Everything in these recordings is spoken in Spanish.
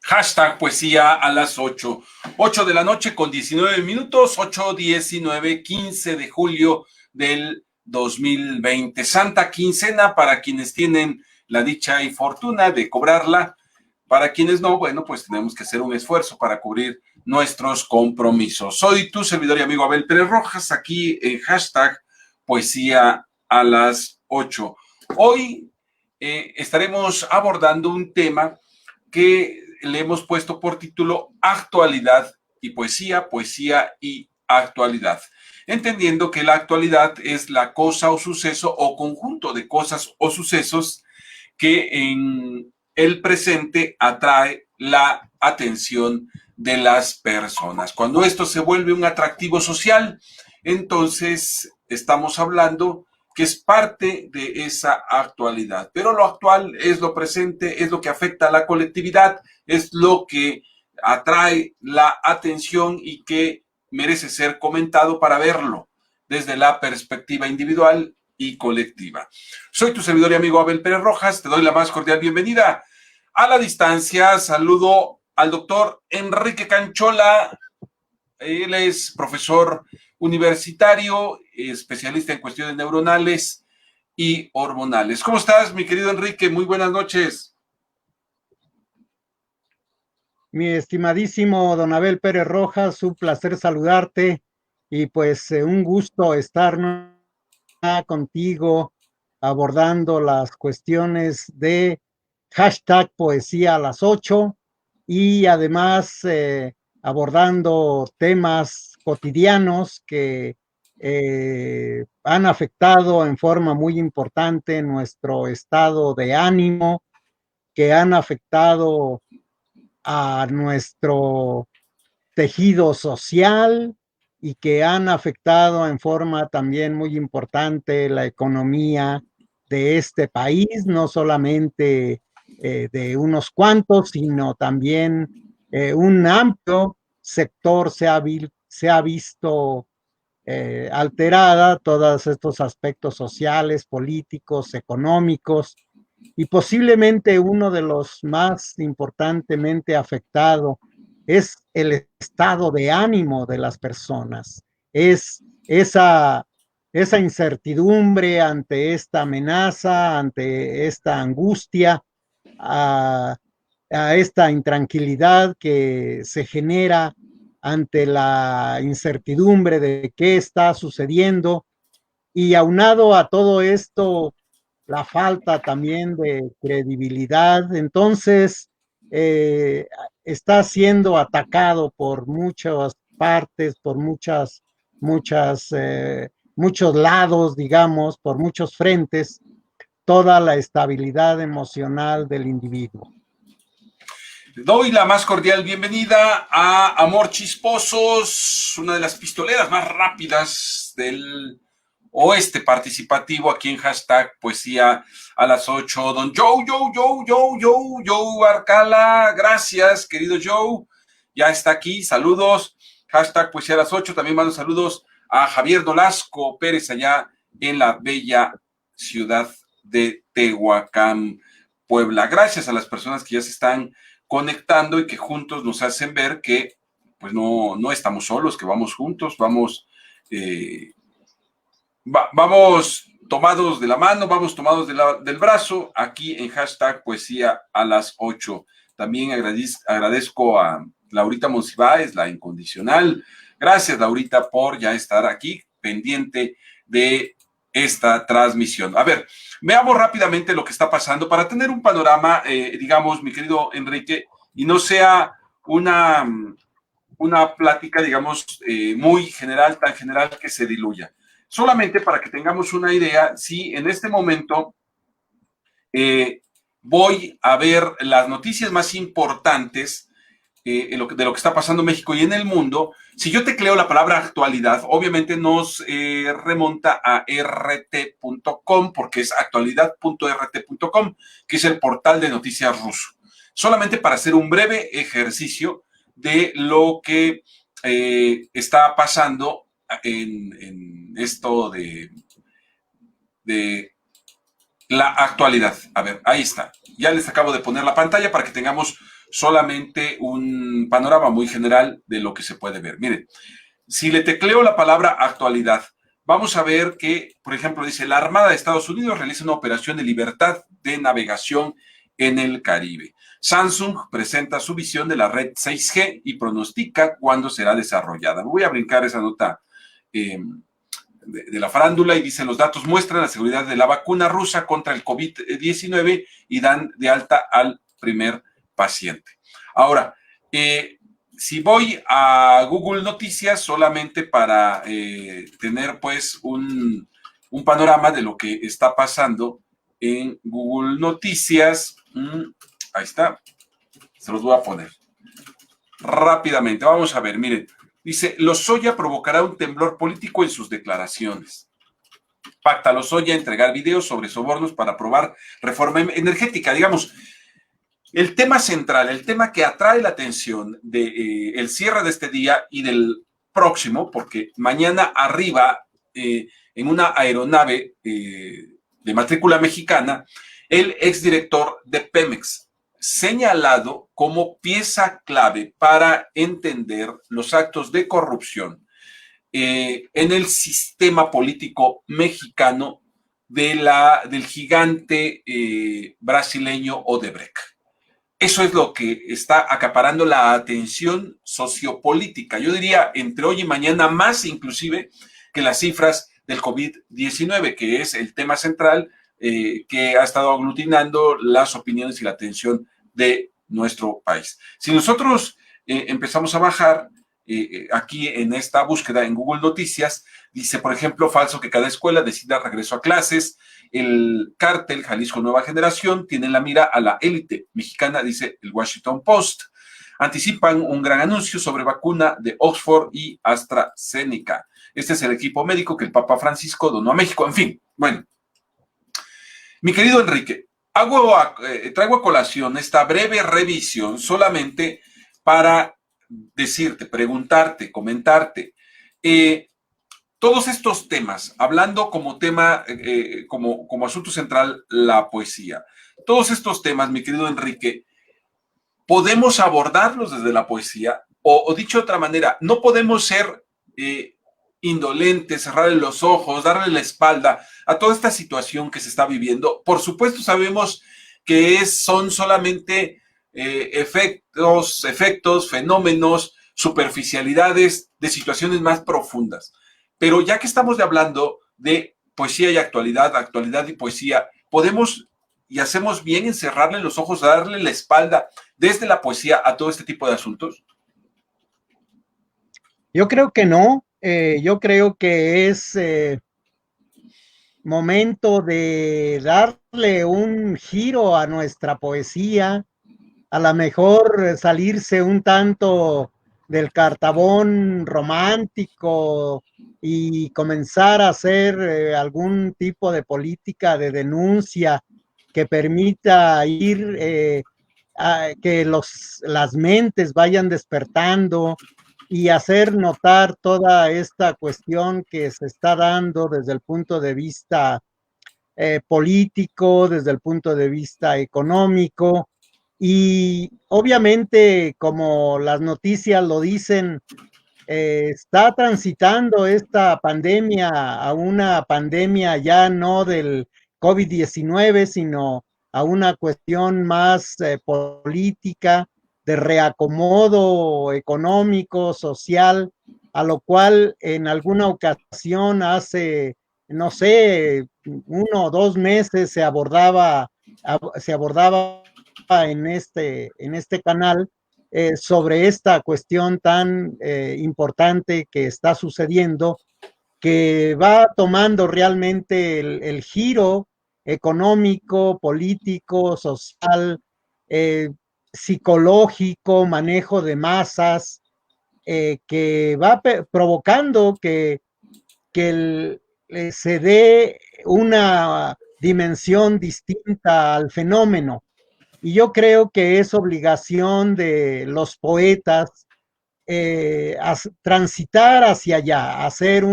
Hashtag poesía a las 8. 8 de la noche con 19 minutos, 8, 19, 15 de julio del 2020. Santa quincena para quienes tienen la dicha y fortuna de cobrarla. Para quienes no, bueno, pues tenemos que hacer un esfuerzo para cubrir nuestros compromisos. Soy tu servidor y amigo Abel Pérez Rojas, aquí en hashtag poesía a las 8. Hoy estaremos abordando un tema que le hemos puesto por título Actualidad y Poesía, Poesía y Actualidad. Entendiendo que la actualidad es la cosa o suceso o conjunto de cosas o sucesos que en el presente atrae la atención de las personas. Cuando esto se vuelve un atractivo social, entonces estamos hablando que es parte de esa actualidad. Pero lo actual es lo presente, es lo que afecta a la colectividad, es lo que atrae la atención y que merece ser comentado para verlo desde la perspectiva individual y colectiva. Soy tu servidor y amigo Abel Pérez Rojas, te doy la más cordial bienvenida. A la distancia, saludo al doctor Enrique Canchola. Él es profesor universitario, especialista en cuestiones neuronales y hormonales. ¿Cómo estás, mi querido Enrique? Muy buenas noches. Mi estimadísimo don Abel Pérez Rojas, un placer saludarte y pues un gusto estar contigo abordando las cuestiones de hashtag poesía a las 8 y además abordando temas cotidianos que han afectado en forma muy importante nuestro estado de ánimo, que han afectado a nuestro tejido social y que han afectado en forma también muy importante la economía de este país, no solamente de unos cuantos, sino también un amplio sector se ha visto alterada, todos estos aspectos sociales, políticos, económicos, y posiblemente uno de los más importantemente afectados es el estado de ánimo de las personas, es esa incertidumbre ante esta amenaza, ante esta angustia, a, a esta intranquilidad que se genera ante la incertidumbre de qué está sucediendo, y aunado a todo esto, la falta también de credibilidad. Entonces, eh, está siendo atacado por muchas partes, por muchos lados, digamos, por muchos frentes, toda la estabilidad emocional del individuo. Doy la más cordial bienvenida a Amor Chisposos, una de las pistoleras más rápidas del oeste participativo aquí en hashtag poesía a las 8. Don Joe Arcala, gracias, querido Joe, ya está aquí, saludos, hashtag poesía a las 8. También mando saludos a Javier Nolasco Pérez allá en la bella ciudad de Tehuacán, Puebla. Gracias a las personas que ya se están conectando y que juntos nos hacen ver que pues no estamos solos, que vamos juntos, vamos tomados de la mano, vamos tomados del brazo, aquí en hashtag poesía a las 8. También agradezco a Laurita Monsiváis, la incondicional. Gracias, Laurita, por ya estar aquí, pendiente de esta transmisión. A ver, veamos rápidamente lo que está pasando para tener un panorama, digamos, mi querido Enrique, y no sea una plática, digamos, muy general, tan general que se diluya. Solamente para que tengamos una idea, si en este momento voy a ver las noticias más importantes de lo que está pasando en México y en el mundo, si yo tecleo la palabra actualidad, obviamente nos remonta a rt.com, porque es actualidad.rt.com, que es el portal de noticias ruso. Solamente para hacer un breve ejercicio de lo que está pasando en esto de la actualidad. A ver, ahí está. Ya les acabo de poner la pantalla para que tengamos solamente un panorama muy general de lo que se puede ver. Miren, si le tecleo la palabra actualidad, vamos a ver que, por ejemplo, dice, la Armada de Estados Unidos realiza una operación de libertad de navegación en el Caribe. Samsung presenta su visión de la red 6G y pronostica cuándo será desarrollada. Voy a brincar esa nota de la farándula y dice, los datos muestran la seguridad de la vacuna rusa contra el COVID-19 y dan de alta al primer paciente. Ahora, si voy a Google Noticias solamente para tener pues un panorama de lo que está pasando en Google Noticias, ahí está, se los voy a poner rápidamente. Vamos a ver, miren, dice, Lozoya provocará un temblor político en sus declaraciones. Pacta Lozoya entregar videos sobre sobornos para aprobar reforma energética. Digamos, el tema central, el tema que atrae la atención del cierre de este día y del próximo, porque mañana arriba en una aeronave de matrícula mexicana, el exdirector de Pemex, señalado como pieza clave para entender los actos de corrupción en el sistema político mexicano del gigante brasileño Odebrecht. Eso es lo que está acaparando la atención sociopolítica. Yo diría entre hoy y mañana más inclusive que las cifras del COVID-19, que es el tema central que ha estado aglutinando las opiniones y la atención de nuestro país. Si nosotros empezamos a bajar aquí en esta búsqueda en Google Noticias, dice, por ejemplo, falso que cada escuela decida regreso a clases. El cártel Jalisco Nueva Generación tiene en la mira a la élite mexicana, dice el Washington Post. Anticipan un gran anuncio sobre vacuna de Oxford y AstraZeneca. Este es el equipo médico que el Papa Francisco donó a México. En fin, bueno. Mi querido Enrique, traigo a colación esta breve revisión solamente para decirte, preguntarte, comentarte. Todos estos temas, hablando como tema, como asunto central, la poesía. Todos estos temas, mi querido Enrique, podemos abordarlos desde la poesía, o dicho de otra manera, no podemos ser indolentes, cerrarle los ojos, darle la espalda a toda esta situación que se está viviendo. Por supuesto, sabemos que son solamente efectos, fenómenos, superficialidades de situaciones más profundas. Pero ya que estamos hablando de poesía y actualidad y poesía, podemos y hacemos bien en cerrarle los ojos, darle la espalda desde la poesía a todo este tipo de asuntos. Yo creo que no, yo creo que es momento de darle un giro a nuestra poesía, a lo mejor salirse un tanto del cartabón romántico y comenzar a hacer algún tipo de política de denuncia que permita ir a que las mentes vayan despertando y hacer notar toda esta cuestión que se está dando desde el punto de vista político, desde el punto de vista económico. Y obviamente, como las noticias lo dicen, está transitando esta pandemia a una pandemia ya no del COVID-19, sino a una cuestión más política, de reacomodo económico, social, a lo cual en alguna ocasión hace, no sé, 1 o 2 meses se abordaba en este canal sobre esta cuestión tan importante que está sucediendo, que va tomando realmente el giro económico, político, social, psicológico, manejo de masas, que va provocando que se dé una dimensión distinta al fenómeno. Y yo creo que es obligación de los poetas transitar hacia allá, hacer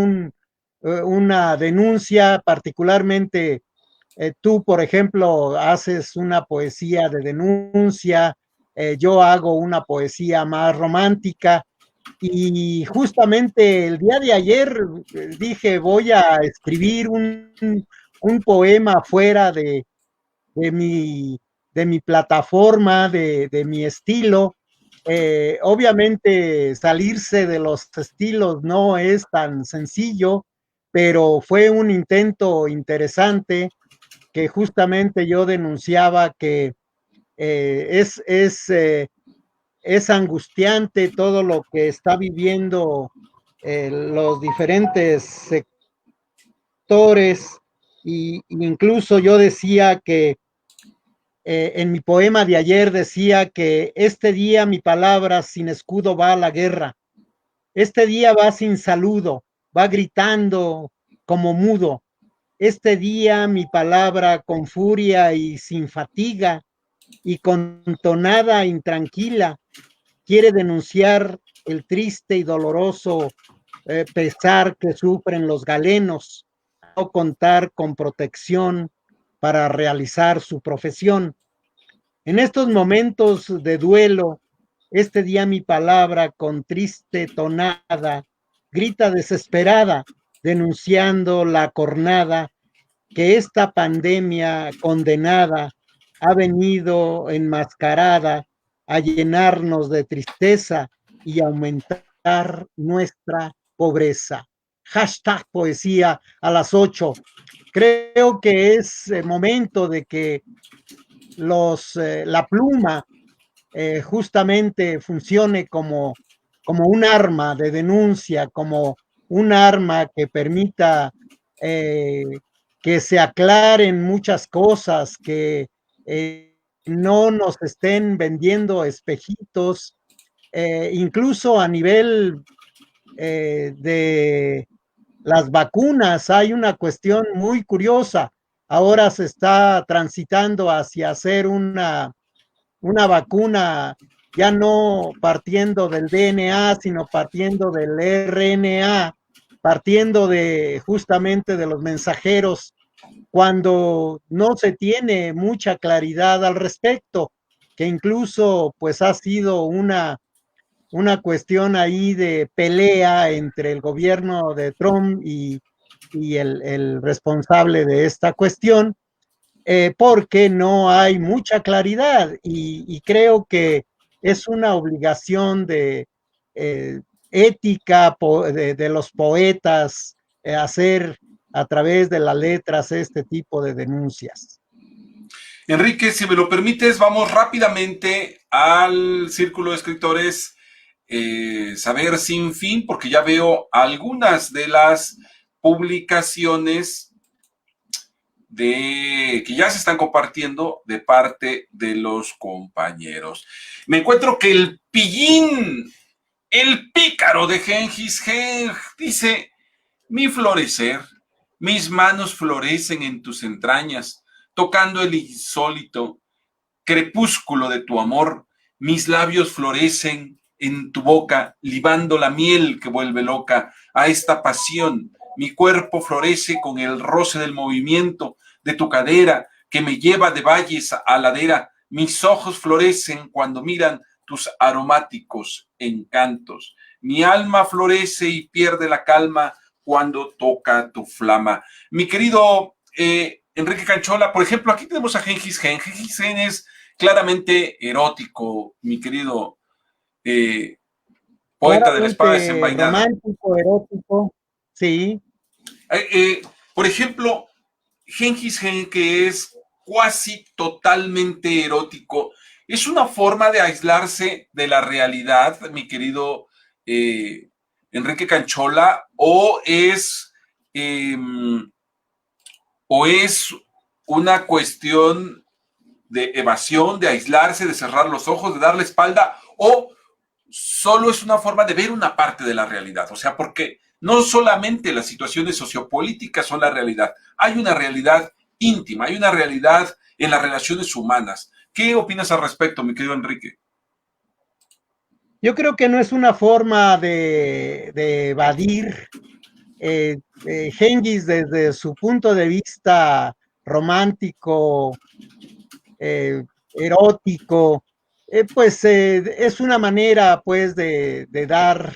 una denuncia, particularmente tú, por ejemplo, haces una poesía de denuncia, yo hago una poesía más romántica. Y justamente el día de ayer dije, voy a escribir un poema fuera de mi, de mi plataforma, de mi estilo. Obviamente salirse de los estilos no es tan sencillo, pero fue un intento interesante que justamente yo denunciaba que es angustiante todo lo que está viviendo los diferentes sectores, y incluso yo decía que en mi poema de ayer decía que este día mi palabra sin escudo va a la guerra, este día va sin saludo, va gritando como mudo, este día mi palabra con furia y sin fatiga y con tonada intranquila quiere denunciar el triste y doloroso pesar que sufren los galenos, no contar con protección para realizar su profesión. En estos momentos de duelo, este día mi palabra con triste tonada grita desesperada, denunciando la cornada que esta pandemia condenada ha venido enmascarada a llenarnos de tristeza y aumentar nuestra pobreza. Hashtag poesía a las 8. Creo que es momento de que la pluma justamente funcione como un arma de denuncia, como un arma que permita eh, que se aclaren muchas cosas, que no nos estén vendiendo espejitos, incluso a nivel de las vacunas hay una cuestión muy curiosa. Ahora se está transitando hacia hacer una vacuna ya no partiendo del DNA, sino partiendo del RNA, partiendo de justamente de los mensajeros, cuando no se tiene mucha claridad al respecto, que incluso pues ha sido una cuestión ahí de pelea entre el gobierno de Trump y el responsable de esta cuestión, porque no hay mucha claridad y creo que es una obligación de ética de los poetas hacer a través de las letras este tipo de denuncias. Enrique, si me lo permites, vamos rápidamente al Círculo de Escritores Saber Sin Fin, porque ya veo algunas de las publicaciones que ya se están compartiendo de parte de los compañeros. Me encuentro que el pillín, el pícaro de Gengis dice: mi florecer, mis manos florecen en tus entrañas, tocando el insólito crepúsculo de tu amor, mis labios florecen en tu boca, libando la miel que vuelve loca a esta pasión. Mi cuerpo florece con el roce del movimiento de tu cadera que me lleva de valles a ladera. Mis ojos florecen cuando miran tus aromáticos encantos. Mi alma florece y pierde la calma cuando toca tu flama. Mi querido Enrique Canchola, por ejemplo, aquí tenemos a Gengis Khan. Gengis Khan es claramente erótico, mi querido poeta de la espada Claramente desenvainada. romántico, erótico, sí. Por ejemplo, Gengis Khan, que es cuasi totalmente erótico, es una forma de aislarse de la realidad, mi querido Enrique Canchola, eh, o es una cuestión de evasión, de aislarse, de cerrar los ojos, de dar la espalda, o solo es una forma de ver una parte de la realidad. O sea, porque no solamente las situaciones sociopolíticas son la realidad, hay una realidad íntima, hay una realidad en las relaciones humanas. ¿Qué opinas al respecto, mi querido Enrique? Yo creo que no es una forma de evadir. Gengis, desde su punto de vista romántico, erótico, Es una manera pues de dar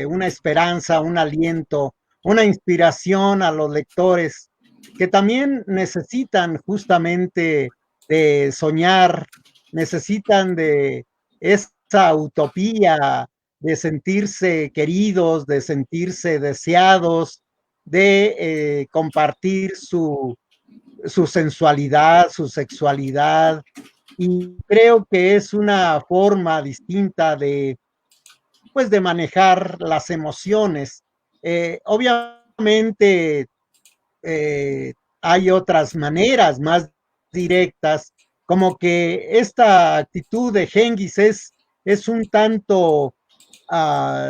una esperanza, un aliento, una inspiración a los lectores que también necesitan justamente de soñar, necesitan de esa utopía, de sentirse queridos, de sentirse deseados, de compartir su sensualidad, su sexualidad, y creo que es una forma distinta pues, de manejar las emociones. Obviamente hay otras maneras más directas, como que esta actitud de Hengis es un tanto,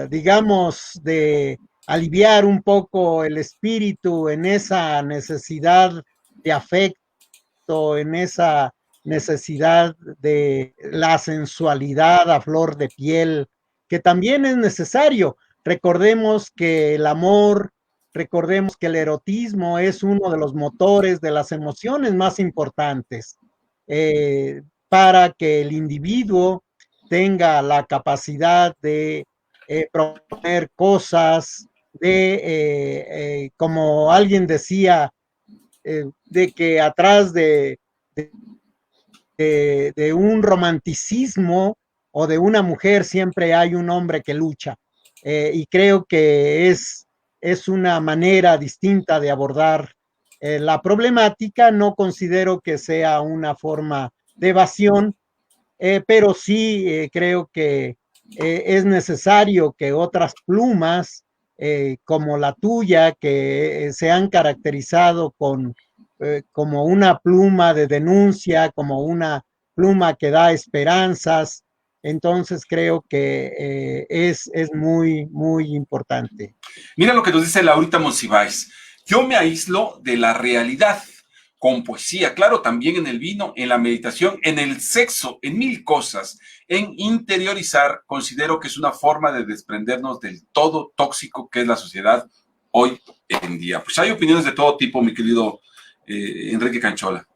digamos, de aliviar un poco el espíritu en esa necesidad de afecto, en esa necesidad de la sensualidad a flor de piel, que también es necesario. Recordemos que el amor, recordemos que el erotismo es uno de los motores de las emociones más importantes para que el individuo tenga la capacidad de proponer cosas, como alguien decía, de que atrás de un romanticismo o de una mujer siempre hay un hombre que lucha. Y creo que es una manera distinta de abordar la problemática. No considero que sea una forma de evasión, pero sí creo que es necesario que otras plumas como la tuya, que se han caracterizado como una pluma de denuncia, como una pluma que da esperanzas. Entonces creo que es muy, muy importante. Mira lo que nos dice Laurita Monsiváis. Yo me aíslo de la realidad con poesía, claro, también en el vino, en la meditación, en el sexo, en mil cosas, en interiorizar. Considero que es una forma de desprendernos del todo tóxico que es la sociedad hoy en día. Pues hay opiniones de todo tipo, mi querido Enrique Canchola.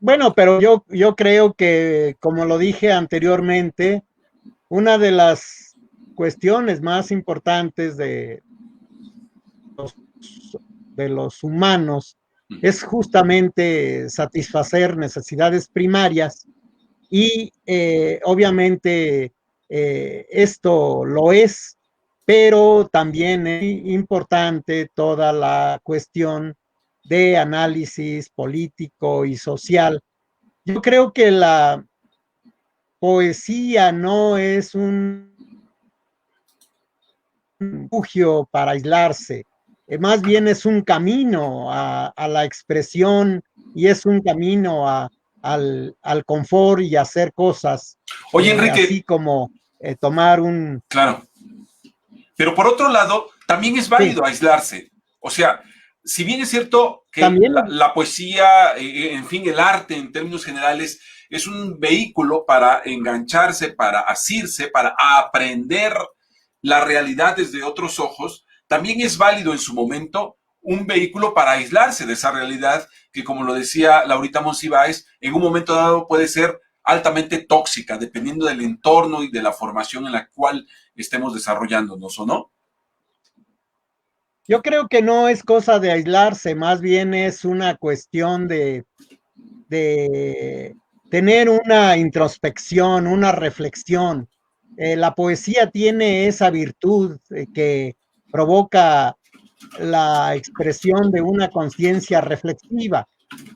Bueno, pero yo creo que, como lo dije anteriormente, una de las cuestiones más importantes los, de los humanos es justamente satisfacer necesidades primarias y obviamente esto lo es, pero también es importante toda la cuestión de análisis político y social. Yo creo que la poesía no es un refugio para aislarse, más bien es un camino a la expresión y es un camino al confort y hacer cosas, Oye, Enrique. así como tomar un... Claro. Pero por otro lado, también es Sí, válido aislarse. O sea, si bien es cierto que también, la poesía, en fin, el arte en términos generales, es un vehículo para engancharse, para asirse, para aprender la realidad desde otros ojos, también es válido en su momento un vehículo para aislarse de esa realidad que, como lo decía Laurita Monsiváis, en un momento dado puede ser altamente tóxica, dependiendo del entorno y de la formación en la cual estemos desarrollándonos, ¿o no? yo creo que no es cosa de aislarse, más bien es una cuestión de tener una introspección, una reflexión. La poesía tiene esa virtud que provoca la expresión de una conciencia reflexiva,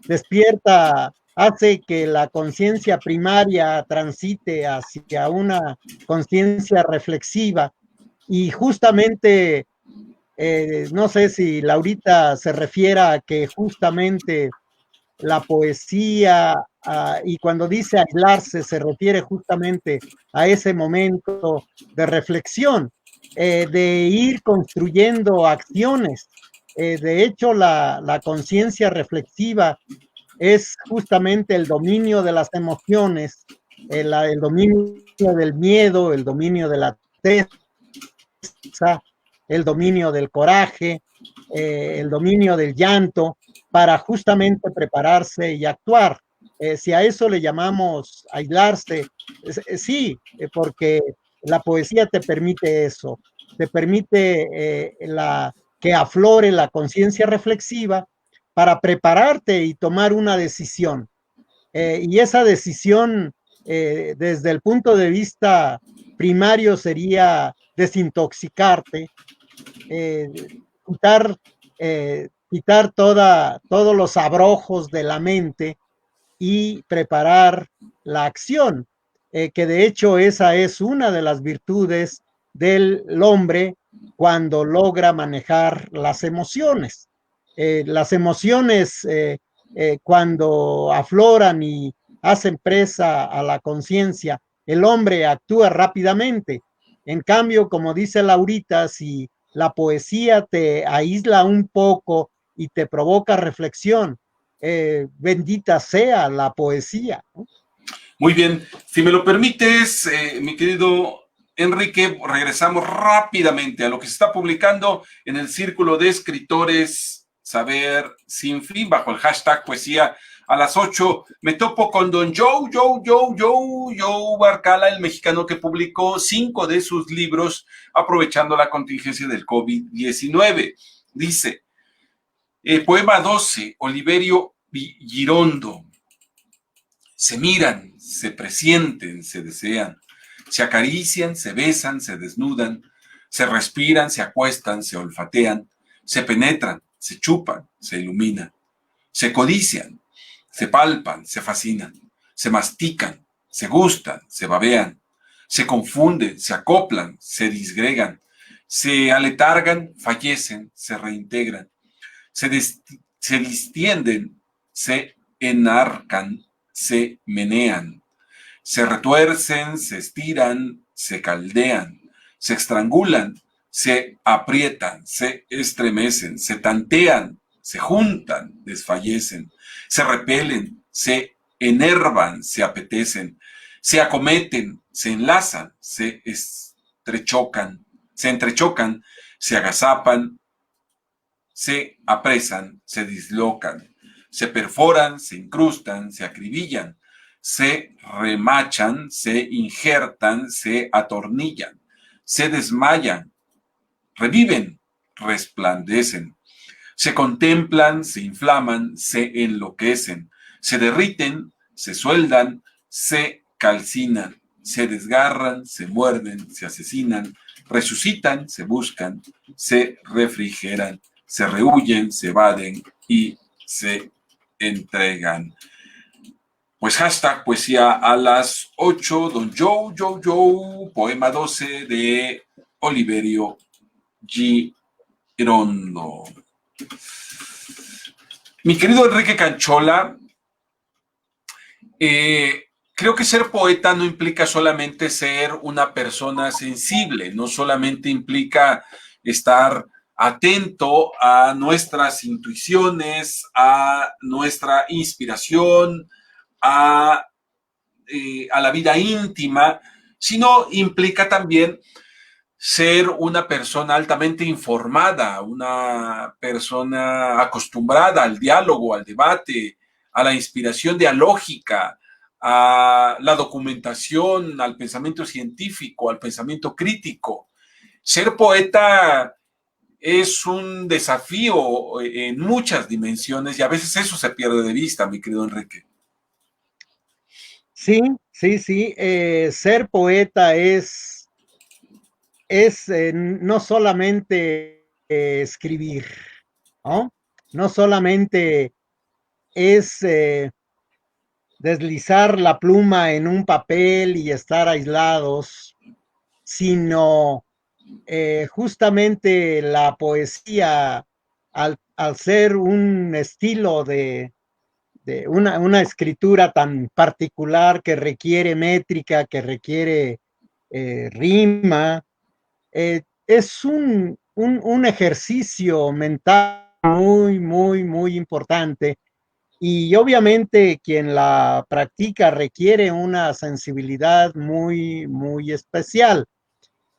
despierta, hace que la conciencia primaria transite hacia una conciencia reflexiva y justamente, no sé si Laurita se refiera a que justamente la poesía, y cuando dice aislarse se refiere justamente a ese momento de reflexión, de ir construyendo acciones. De hecho, la conciencia reflexiva es justamente el dominio de las emociones, el dominio del miedo, el dominio de la tristeza, el dominio del coraje, el dominio del llanto, para justamente prepararse y actuar. Si a eso le llamamos aislarse, sí, porque la poesía te permite eso, te permite que aflore la conciencia reflexiva para prepararte y tomar una decisión. Y esa decisión, desde el punto de vista primario, sería desintoxicarte, eh, quitar, quitar todos los abrojos de la mente y preparar la acción, que de hecho esa es una de las virtudes del hombre cuando logra manejar las emociones. Las emociones, cuando afloran y hacen presa a la conciencia, el hombre actúa rápidamente. En cambio, como dice Laurita, si la poesía te aísla un poco y te provoca reflexión, bendita sea la poesía, ¿no? Muy bien, si me lo permites, mi querido Enrique, regresamos rápidamente a lo que se está publicando en el Círculo de Escritores Saber Sin Fin, bajo el hashtag Poesía a las 8. Me topo con don Joe Barcala, el mexicano que publicó 5 de sus libros aprovechando la contingencia del COVID-19. Dice, poema 12, Oliverio Girondo. Se miran, se presienten, se desean, se acarician, se besan, se desnudan, se respiran, se acuestan, se olfatean, se penetran, se chupan, se iluminan, se codician, se palpan, se fascinan, se mastican, se gustan, se babean, se confunden, se acoplan, se disgregan, se aletargan, fallecen, se reintegran, se distienden, se enarcan, se menean, se retuercen, se estiran, se caldean, se estrangulan, se aprietan, se estremecen, se tantean, se juntan, desfallecen, se repelen, se enervan, se apetecen, se acometen, se enlazan, se entrechocan, se agazapan, se apresan, se dislocan, se perforan, se incrustan, se acribillan, se remachan, se injertan, se atornillan, se desmayan, reviven, resplandecen, se contemplan, se inflaman, se enloquecen, se derriten, se sueldan, se calcinan, se desgarran, se muerden, se asesinan, resucitan, se buscan, se refrigeran, se rehuyen, se evaden y se entregan. Pues hashtag poesía a las 8, don Joe, poema 12 de Oliverio Girondo. Mi querido Enrique Canchola, creo que ser poeta no implica solamente ser una persona sensible, no solamente implica estar atento a nuestras intuiciones, a nuestra inspiración, a la vida íntima, sino implica también ser una persona altamente informada, una persona acostumbrada al diálogo, al debate, a la inspiración dialógica, a la documentación, al pensamiento científico, al pensamiento crítico. Ser poeta es un desafío en muchas dimensiones y a veces eso se pierde de vista, mi querido Enrique. Sí, sí. Ser poeta es no solamente escribir, ¿no? No solamente es deslizar la pluma en un papel y estar aislados, sino justamente la poesía, al ser un estilo de una escritura tan particular que requiere métrica, que requiere rima, es un ejercicio mental muy importante, y obviamente quien la practica requiere una sensibilidad muy especial.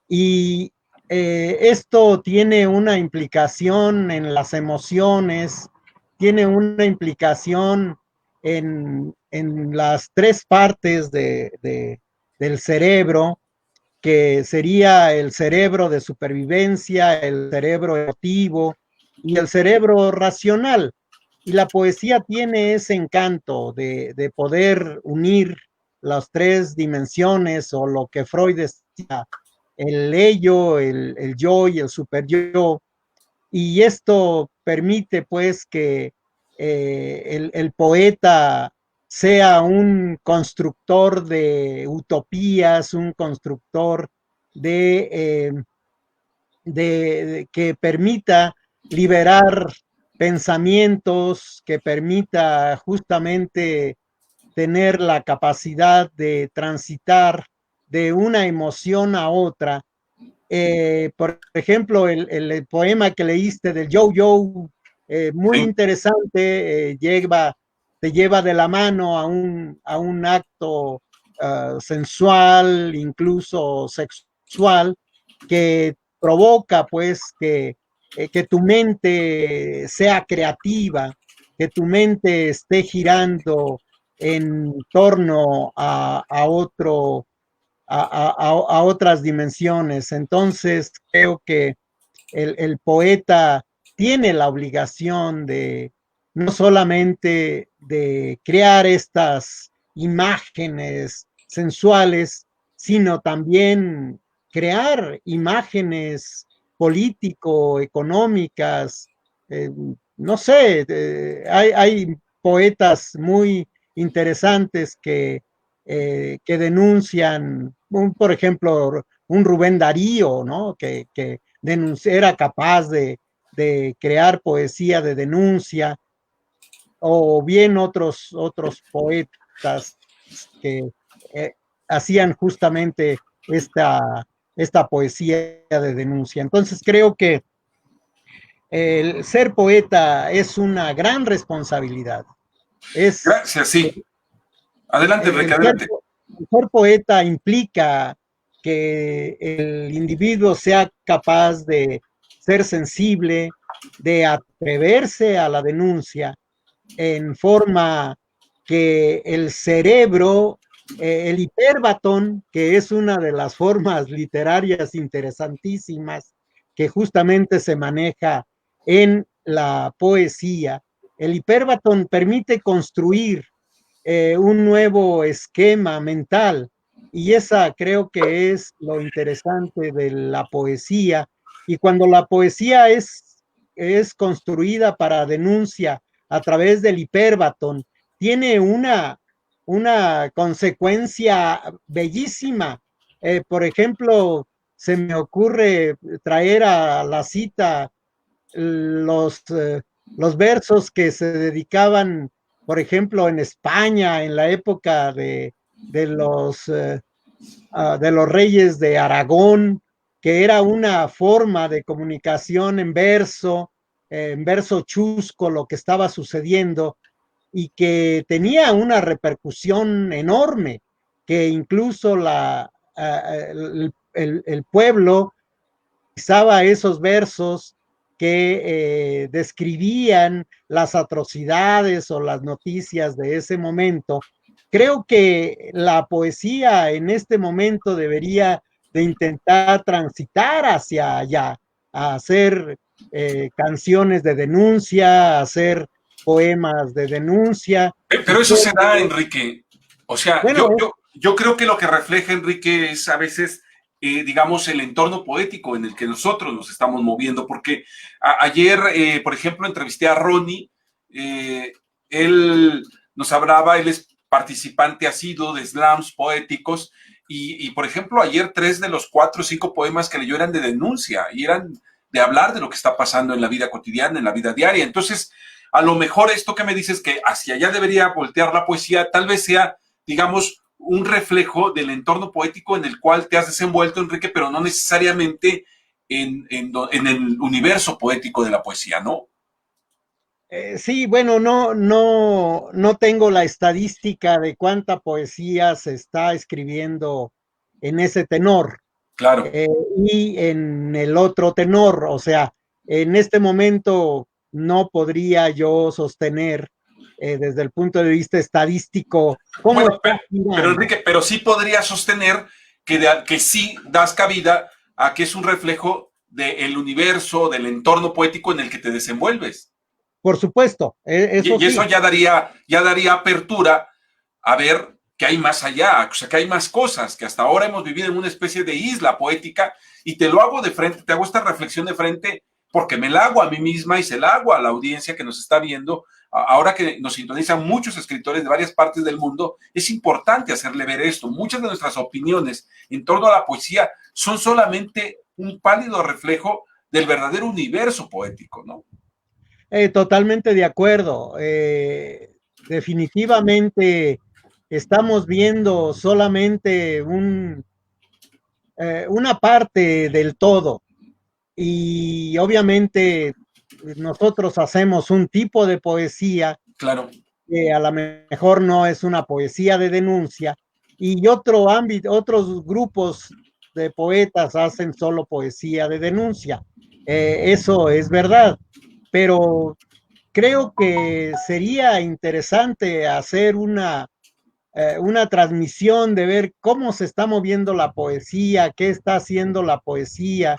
Y esto tiene una implicación en las emociones, tiene una implicación en las tres partes del cerebro, que sería el cerebro de supervivencia, el cerebro emotivo y el cerebro racional. Y la poesía tiene ese encanto de poder unir las tres dimensiones, o lo que Freud decía, el ello, el yo y el superyo. Y esto permite pues que el poeta sea un constructor de utopías, un constructor de, que permita liberar pensamientos, que permita justamente tener la capacidad de transitar de una emoción a otra. Por ejemplo, el poema que leíste del Yo-Yo, muy Sí. interesante, te lleva de la mano a un acto sensual, incluso sexual, que provoca pues que tu mente sea creativa, que tu mente esté girando en torno a otras dimensiones. Entonces, creo que el poeta tiene la obligación de no solamente de crear estas imágenes sensuales, sino también crear imágenes político-económicas. eh, no sé, hay poetas muy interesantes que denuncian, por ejemplo, un Rubén Darío, ¿no? Que era capaz de crear poesía de denuncia, o bien otros poetas que eh, hacían justamente esta poesía de denuncia. Entonces creo que el ser poeta es una gran responsabilidad. Es Gracias, sí. Adelante, Enrique, el ser, adelante. el ser poeta implica que el individuo sea capaz de ser sensible, de atreverse a la denuncia, en forma que el cerebro, el hiperbatón, que es una de las formas literarias interesantísimas que justamente se maneja en la poesía, el hiperbatón permite construir un nuevo esquema mental, y esa creo que es lo interesante de la poesía. Y cuando la poesía es construida para denuncia a través del hiperbatón, tiene una consecuencia bellísima. Por ejemplo, se me ocurre traer a la cita los, los versos que se dedicaban, por ejemplo, en España, en la época de los reyes de Aragón, que era una forma de comunicación en verso chusco, lo que estaba sucediendo, y que tenía una repercusión enorme, que incluso el pueblo utilizaba esos versos que describían las atrocidades o las noticias de ese momento. Creo que la poesía en este momento debería de intentar transitar hacia allá, a hacer canciones de denuncia, a hacer poemas de denuncia. Y Pero eso creo se da, que, Enrique. O sea, bueno, yo creo que lo que refleja, Enrique, es a veces, digamos, el entorno poético en el que nosotros nos estamos moviendo, porque ayer, por ejemplo, entrevisté a Ronnie, él nos hablaba, él es participante asiduo de slams poéticos, por ejemplo, ayer 3 de los 4 o 5 poemas que leyó eran de denuncia, y eran de hablar de lo que está pasando en la vida cotidiana, en la vida diaria. Entonces, a lo mejor esto que me dices que hacia allá debería voltear la poesía, tal vez sea, digamos, un reflejo del entorno poético en el cual te has desenvuelto, Enrique, pero no necesariamente en el universo poético de la poesía, ¿no? sí, bueno, no tengo la estadística de cuánta poesía se está escribiendo en ese tenor, Claro. eh, y en el otro tenor. O sea, en este momento no podría yo sostener desde el punto de vista estadístico, cómo Bueno, está pero girando. Enrique, pero sí podría sostener que sí das cabida a que es un reflejo del universo, del entorno poético en el que te desenvuelves. Por supuesto, eso Y eso sí. ya daría apertura a ver que hay más allá, o sea, que hay más cosas, que hasta ahora hemos vivido en una especie de isla poética, y te lo hago de frente, te hago esta reflexión de frente porque me la hago a mí misma y se la hago a la audiencia que nos está viendo. Ahora que nos sintonizan muchos escritores de varias partes del mundo, es importante hacerle ver esto. Muchas de nuestras opiniones en torno a la poesía son solamente un pálido reflejo del verdadero universo poético, ¿no? Totalmente de acuerdo. Definitivamente estamos viendo solamente una parte del todo y obviamente nosotros hacemos un tipo de poesía Claro. que a lo mejor no es una poesía de denuncia y otro ámbito, otros grupos de poetas hacen solo poesía de denuncia. Eso es verdad, pero creo que sería interesante hacer una transmisión de ver cómo se está moviendo la poesía, qué está haciendo la poesía,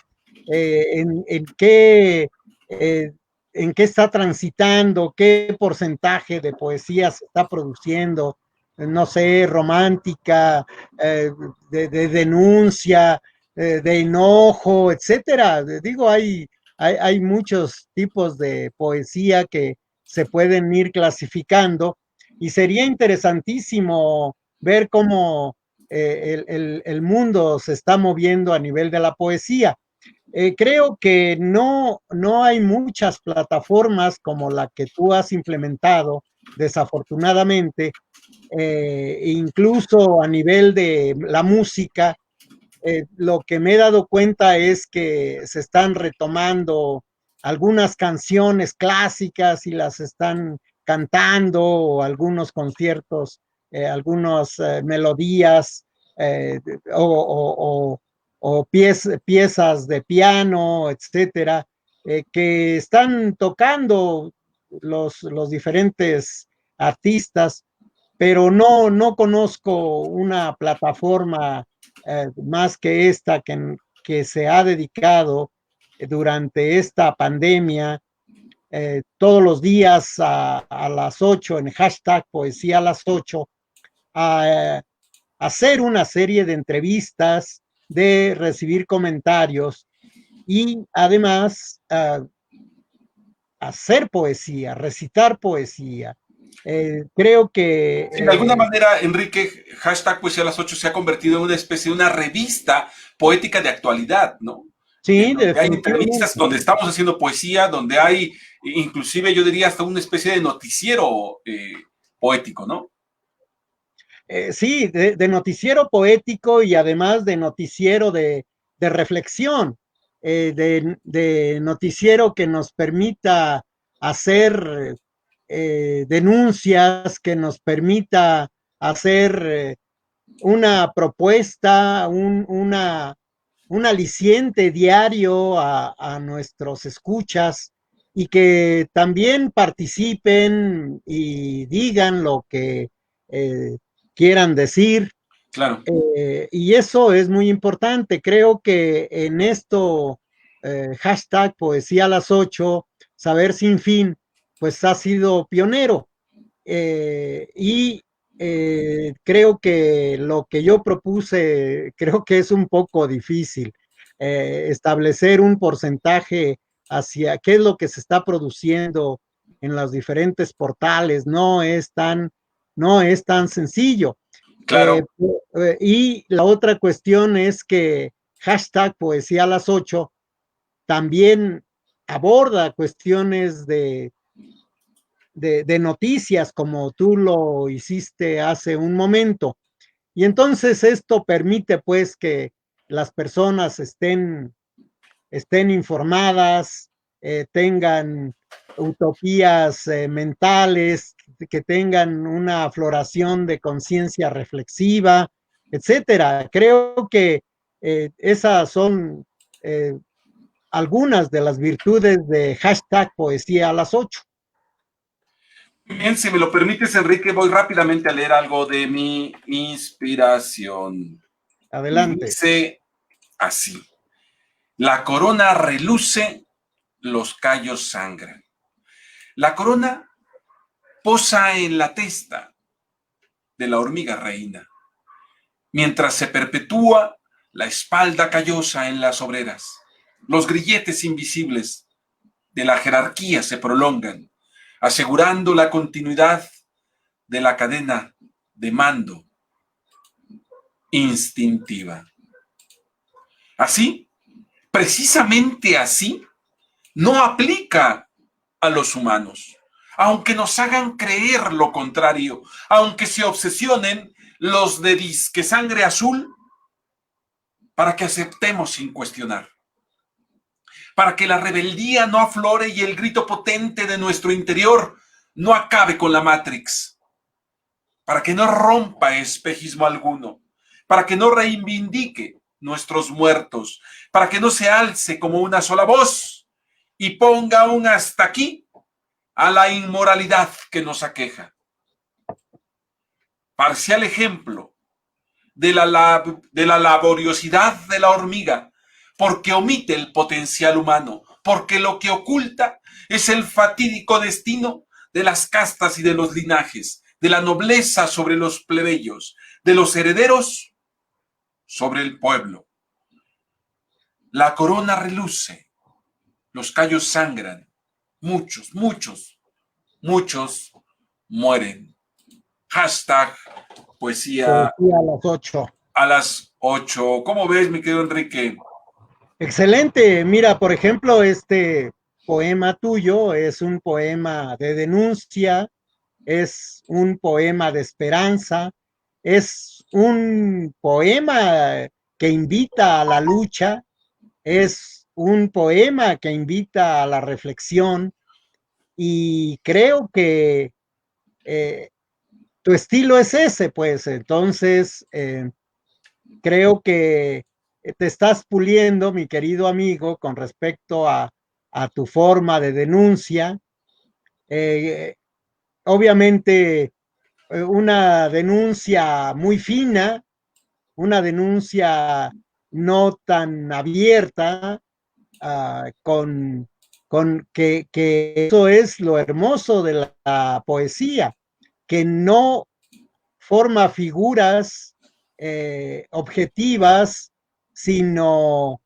eh, en, en, qué, eh, en qué está transitando, qué porcentaje de poesía se está produciendo, no sé, romántica, de denuncia, de enojo, etcétera. Digo, hay muchos tipos de poesía que se pueden ir clasificando y sería interesantísimo ver cómo el mundo se está moviendo a nivel de la poesía. Creo que no hay muchas plataformas como la que tú has implementado, desafortunadamente, incluso a nivel de la música. Lo que me he dado cuenta es que se están retomando algunas canciones clásicas y las están cantando, o algunos conciertos, algunas melodías eh, o, o piezas de piano, etcétera, que están tocando los diferentes artistas, pero no conozco una plataforma más que esta que se ha dedicado durante esta pandemia todos los días a las 8 en hashtag poesía a las 8 a hacer una serie de entrevistas, de recibir comentarios y además hacer poesía, recitar poesía. Creo que Sí, de alguna manera, Enrique, hashtag Poesía a las 8 se ha convertido en una especie de una revista poética de actualidad, ¿no? En sí, donde hay entrevistas, definitivamente. donde estamos haciendo poesía, donde hay, inclusive yo diría hasta una especie de noticiero poético, ¿no? Sí, de noticiero poético y además de noticiero de reflexión, de noticiero que nos permita hacer denuncias, que nos permita hacer una propuesta, un aliciente diario a nuestros escuchas y que también participen y digan lo que quieran decir. Claro. Y eso es muy importante. Creo que en esto, hashtag poesía a las 8, saber sin fin, pues ha sido pionero. Y creo que lo que yo propuse, creo que es un poco difícil, establecer un porcentaje hacia qué es lo que se está produciendo en los diferentes portales, no es tan sencillo. Eh, Claro. y la otra cuestión es que hashtag poesía a las 8 también aborda cuestiones de noticias como tú lo hiciste hace un momento. Y entonces esto permite pues que las personas estén informadas, tengan utopías mentales, que tengan una floración de conciencia reflexiva, etcétera. Creo que esas son eh, algunas de las virtudes de hashtag poesía a las 8. Bien, si me lo permites, Enrique, voy rápidamente a leer algo de mi inspiración. Y Adelante. dice así: la corona reluce, los callos sangran. La corona posa en la testa de la hormiga reina, mientras se perpetúa la espalda callosa en las obreras. Los grilletes invisibles de la jerarquía se prolongan, asegurando la continuidad de la cadena de mando instintiva. Así, precisamente así, no aplica a los humanos, aunque nos hagan creer lo contrario, aunque se obsesionen los de disque sangre azul para que aceptemos sin cuestionar, para que la rebeldía no aflore y el grito potente de nuestro interior no acabe con la Matrix, para que no rompa espejismo alguno, para que no reivindique nuestros muertos, para que no se alce como una sola voz y ponga un hasta aquí a la inmoralidad que nos aqueja. Parcial ejemplo de la laboriosidad de la hormiga, porque omite el potencial humano, porque lo que oculta es el fatídico destino de las castas y de los linajes, de la nobleza sobre los plebeyos, de los herederos sobre el pueblo. La corona reluce, los callos sangran, muchos, muchos, muchos mueren. Hashtag poesía Poesía a las 8. a las 8. ¿Cómo ves, mi querido Enrique? Excelente. Mira, por ejemplo, este poema tuyo es un poema de denuncia, es un poema de esperanza, es un poema que invita a la lucha, es un poema que invita a la reflexión y creo que eh, tu estilo es ese, pues entonces creo que te estás puliendo, mi querido amigo, con respecto a tu forma de denuncia. Eh, Obviamente, una denuncia muy fina, una denuncia no tan abierta, con que eso es lo hermoso de la poesía, que no forma figuras objetivas, sino,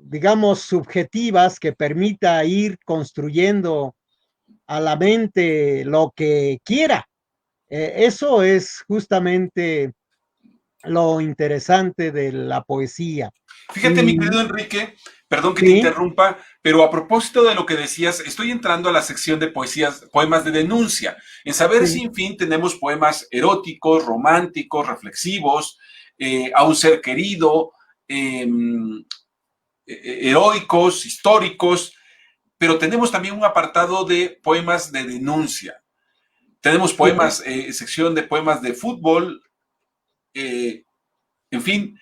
digamos, subjetivas, que permita ir construyendo a la mente lo que quiera. Eso es justamente lo interesante de la poesía. Fíjate, mi Y querido Enrique, perdón que te sí, interrumpa, pero a propósito de lo que decías, estoy entrando a la sección de poesías, poemas de denuncia. En Saber sí, Sin Fin tenemos poemas eróticos, románticos, reflexivos, a un ser querido, eh, heroicos, históricos, pero tenemos también un apartado de poemas de denuncia. Tenemos sí. poemas, sección de poemas de fútbol, en fin,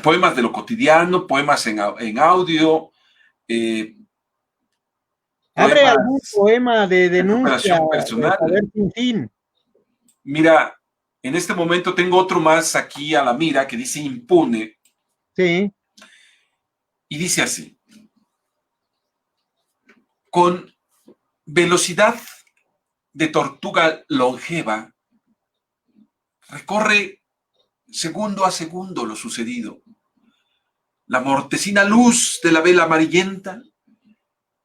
poemas de lo cotidiano, poemas en audio, eh, ¿Abre algún poemas poema de de denuncia superación de personal. Saber Sin Fin? Mira, en este momento tengo otro más aquí a la mira que dice impune Sí, y dice así: con velocidad de tortuga longeva, recorre segundo a segundo lo sucedido. La mortecina luz de la vela amarillenta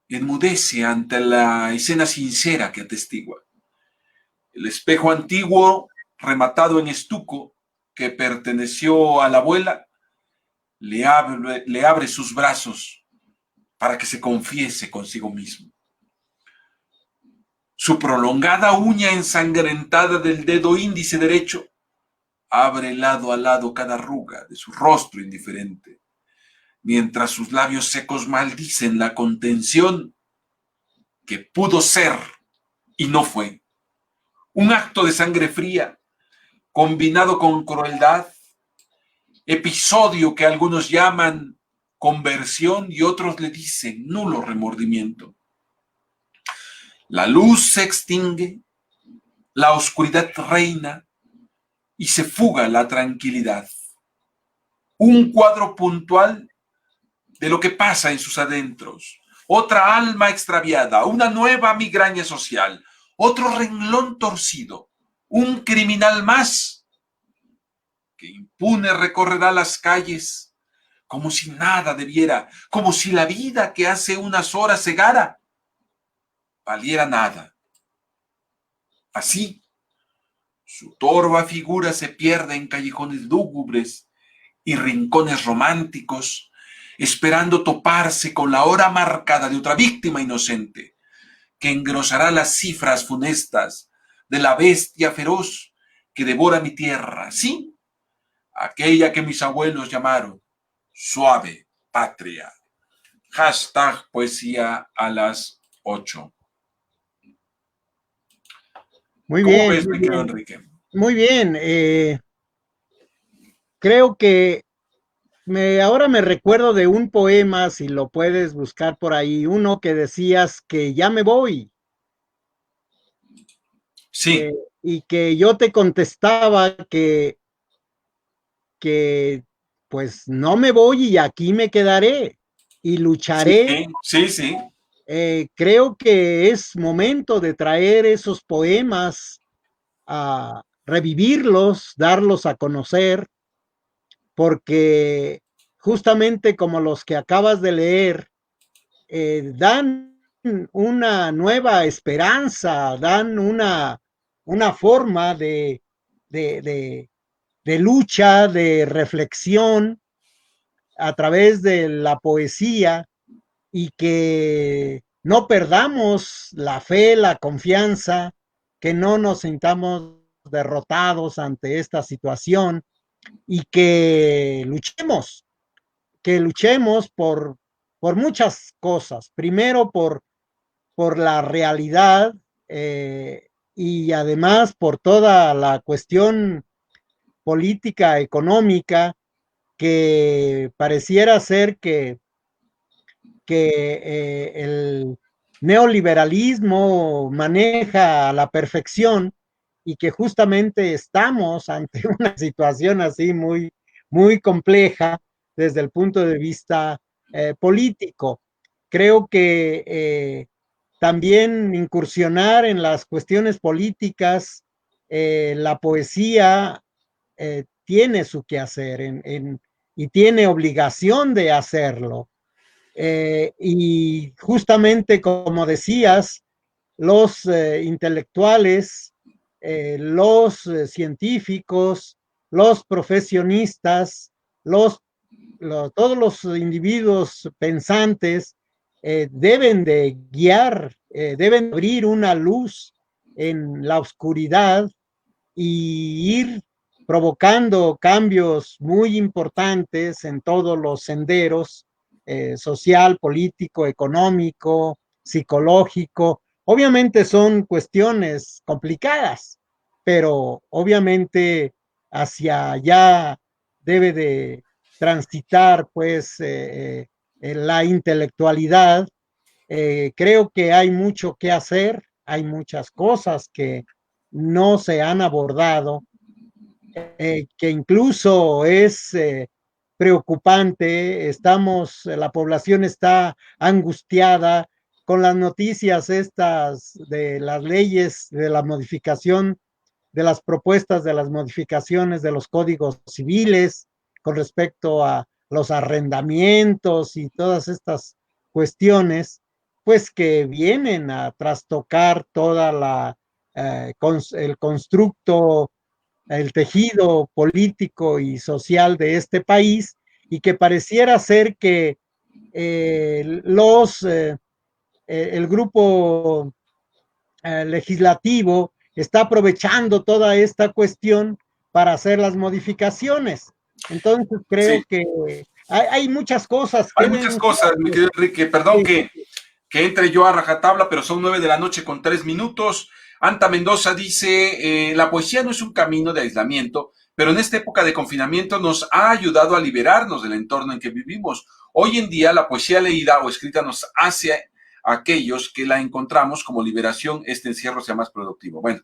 enmudece ante la escena sincera que atestigua. El espejo antiguo, rematado en estuco, que perteneció a la abuela, le abre sus brazos para que se confiese consigo mismo. Su prolongada uña ensangrentada del dedo índice derecho abre lado a lado cada arruga de su rostro indiferente, mientras sus labios secos maldicen la contención que pudo ser y no fue. Un acto de sangre fría combinado con crueldad, episodio que algunos llaman conversión y otros le dicen nulo remordimiento. La luz se extingue, la oscuridad reina y se fuga la tranquilidad. Un cuadro puntual de lo que pasa en sus adentros. Otra alma extraviada, una nueva migraña social, otro renglón torcido, un criminal más que impune recorrerá las calles como si nada debiera, como si la vida que hace unas horas cegara valiera nada. Así, su torva figura se pierde en callejones lúgubres y rincones románticos, esperando toparse con la hora marcada de otra víctima inocente, que engrosará las cifras funestas de la bestia feroz que devora mi tierra, sí, aquella que mis abuelos llamaron suave patria. Hashtag poesía a las 8. Muy ¿Cómo bien, ves, muy mi querido bien. Enrique? Muy bien. Creo que ahora me recuerdo de un poema, si lo puedes buscar por ahí, uno que decías que ya me voy, Sí, eh, y que yo te contestaba que pues no me voy y aquí me quedaré y sí, lucharé. sí, sí. Creo que es momento de traer esos poemas a revivirlos, darlos a conocer, porque justamente como los que acabas de leer, dan una nueva esperanza, dan una forma de, de, de lucha, de reflexión a través de la poesía, y que no perdamos la fe, la confianza, que no nos sintamos derrotados ante esta situación y que luchemos por muchas cosas. Primero por la realidad, y además por toda la cuestión política, económica, que pareciera ser que el neoliberalismo maneja a la perfección y que justamente estamos ante una situación así muy compleja desde el punto de vista político. Creo que también incursionar en las cuestiones políticas, la poesía tiene su quehacer y tiene obligación de hacerlo. Y justamente como decías, los intelectuales, los científicos, los profesionistas, todos los individuos pensantes deben de guiar, deben abrir una luz en la oscuridad y ir provocando cambios muy importantes en todos los senderos, social, político, económico, psicológico. Obviamente son cuestiones complicadas, pero obviamente hacia allá debe de transitar pues la intelectualidad. Creo que hay mucho que hacer, hay muchas cosas que no se han abordado, que incluso es preocupante. La población está angustiada con las noticias estas de las leyes, de la modificación, de las propuestas de las modificaciones de los códigos civiles con respecto a los arrendamientos y todas estas cuestiones, pues que vienen a trastocar toda el constructo, el tejido político y social de este país, y que pareciera ser que el grupo legislativo está aprovechando toda esta cuestión para hacer las modificaciones. Entonces creo Sí, que hay muchas cosas que hay deben muchas cosas, mi ser. querido Enrique. Perdón Sí, que entre yo a rajatabla, pero son 9 de la noche con 3 minutos. Anta Mendoza dice, la poesía no es un camino de aislamiento, pero en esta época de confinamiento nos ha ayudado a liberarnos del entorno en que vivimos. Hoy en día la poesía leída o escrita nos hace a aquellos que la encontramos como liberación, este encierro sea más productivo. Bueno,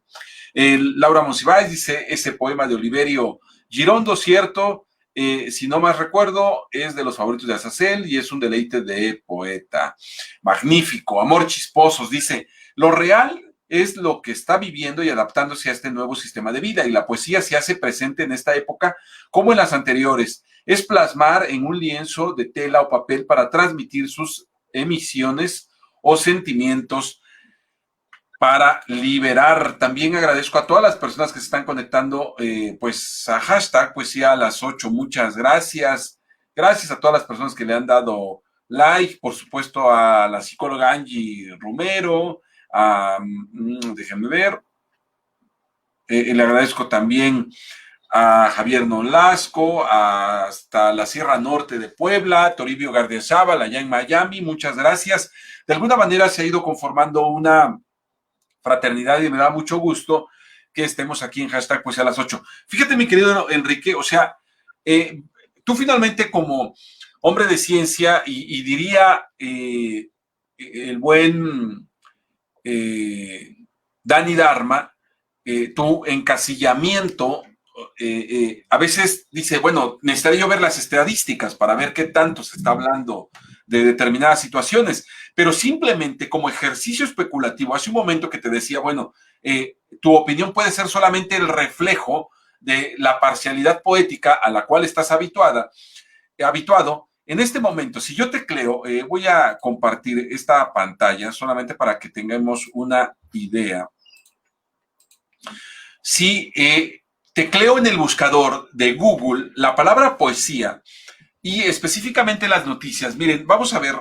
Laura Monsiváis dice, ese poema de Oliverio Girondo, cierto, si no más recuerdo, es de los favoritos de Azazel y es un deleite de poeta. Magnífico. Amor Chisposos dice, lo real es lo que está viviendo y adaptándose a este nuevo sistema de vida, y la poesía se hace presente en esta época como en las anteriores. Es plasmar en un lienzo de tela o papel para transmitir sus emociones o sentimientos, para liberar. También agradezco a todas las personas que se están conectando, pues a hashtag Poesía a las 8. Muchas gracias. Gracias a todas las personas que le han dado like, por supuesto a la psicóloga Angie Romero, déjenme ver, le agradezco también a Javier Nolasco, hasta la Sierra Norte de Puebla, Toribio Gardiazabal, allá en Miami, muchas gracias. De alguna manera se ha ido conformando una fraternidad y me da mucho gusto que estemos aquí en hashtag Poesía a las 8. Fíjate, mi querido Enrique, o sea, tú finalmente como hombre de ciencia y diría el buen Dani Dharma, tu encasillamiento, a veces dice, bueno, necesitaría yo ver las estadísticas para ver qué tanto se está hablando de determinadas situaciones, pero simplemente como ejercicio especulativo, hace un momento que te decía, bueno, tu opinión puede ser solamente el reflejo de la parcialidad poética a la cual estás habituado. En este momento, si yo tecleo, voy a compartir esta pantalla solamente para que tengamos una idea. Si tecleo en el buscador de Google la palabra poesía y específicamente las noticias, miren, vamos a ver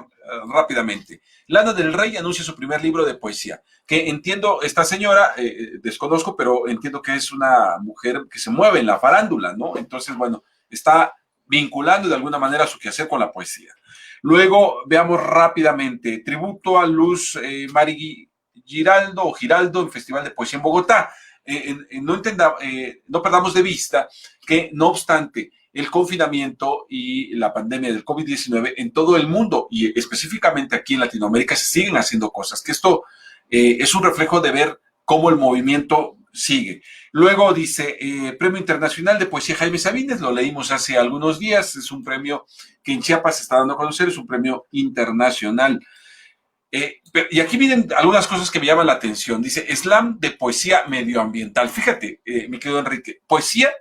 rápidamente. Lana del Rey anuncia su primer libro de poesía, que entiendo, esta señora, desconozco, pero entiendo que es una mujer que se mueve en la farándula, ¿no? Entonces, bueno, está vinculando de alguna manera su quehacer con la poesía. Luego, veamos rápidamente, tributo a Luz Mari Giraldo en Festival de Poesía en Bogotá. No perdamos de vista que, no obstante, el confinamiento y la pandemia del COVID-19 en todo el mundo y específicamente aquí en Latinoamérica se siguen haciendo cosas, que esto es un reflejo de ver cómo el movimiento sigue. Luego dice, Premio Internacional de Poesía Jaime Sabines, lo leímos hace algunos días, es un premio que en Chiapas se está dando a conocer, es un premio internacional. Y aquí vienen algunas cosas que me llaman la atención. Dice, slam de poesía medioambiental. Fíjate, mi querido Enrique, poesía